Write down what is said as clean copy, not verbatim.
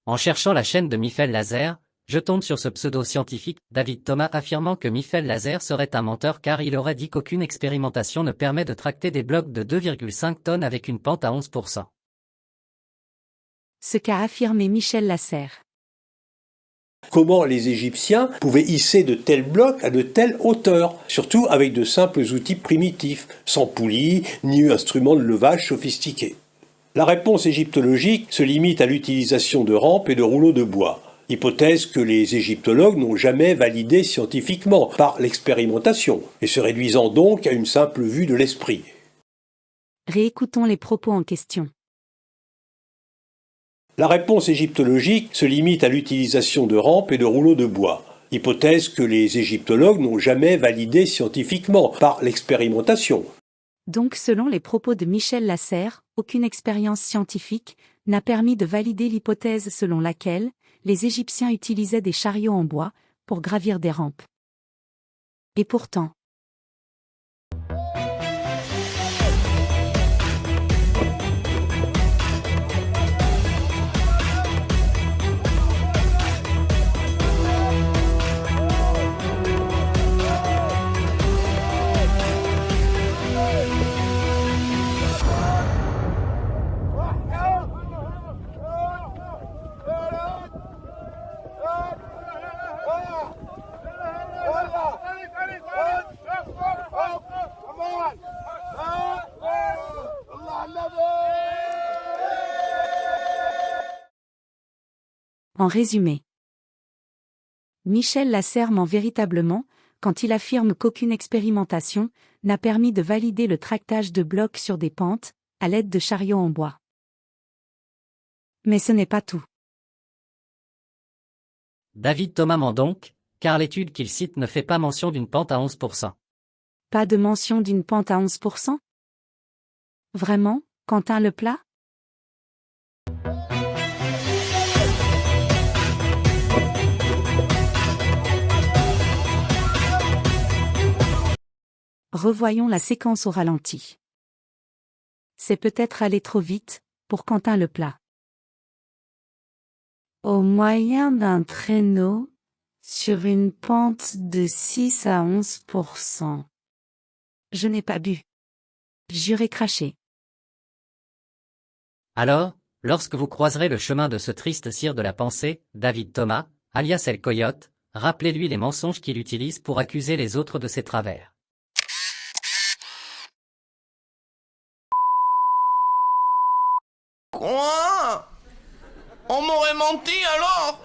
En cherchant la chaîne de Miffel Laser, je tombe sur ce pseudo-scientifique, David Thomas, affirmant que Miffel Laser serait un menteur car il aurait dit qu'aucune expérimentation ne permet de tracter des blocs de 2,5 tonnes avec une pente à 11%. Ce qu'a affirmé Michel Lasserre. Comment les Égyptiens pouvaient hisser de tels blocs à de telles hauteurs, surtout avec de simples outils primitifs, sans poulies ni instruments de levage sophistiqués. La réponse égyptologique se limite à l'utilisation de rampes et de rouleaux de bois, hypothèse que les égyptologues n'ont jamais validée scientifiquement par l'expérimentation, et se réduisant donc à une simple vue de l'esprit. Réécoutons les propos en question. La réponse égyptologique se limite à l'utilisation de rampes et de rouleaux de bois, hypothèse que les égyptologues n'ont jamais validée scientifiquement par l'expérimentation. Donc selon les propos de Michel Lasserre, aucune expérience scientifique n'a permis de valider l'hypothèse selon laquelle les Égyptiens utilisaient des chariots en bois pour gravir des rampes. Et pourtant, en résumé, Michel Lasserre ment véritablement quand il affirme qu'aucune expérimentation n'a permis de valider le tractage de blocs sur des pentes à l'aide de chariots en bois. Mais ce n'est pas tout. David Thomas ment donc, car l'étude qu'il cite ne fait pas mention d'une pente à 11%. Pas de mention d'une pente à 11%? Vraiment, Quentin Leplat? Revoyons la séquence au ralenti. C'est peut-être aller trop vite pour Quentin Leplat. Au moyen d'un traîneau, sur une pente de 6 à 11%. Je n'ai pas bu. J'aurais craché. Alors, lorsque vous croiserez le chemin de ce triste sire de la pensée, David Thomas, alias El Coyote, rappelez-lui les mensonges qu'il utilise pour accuser les autres de ses travers. Quoi? On m'aurait menti alors?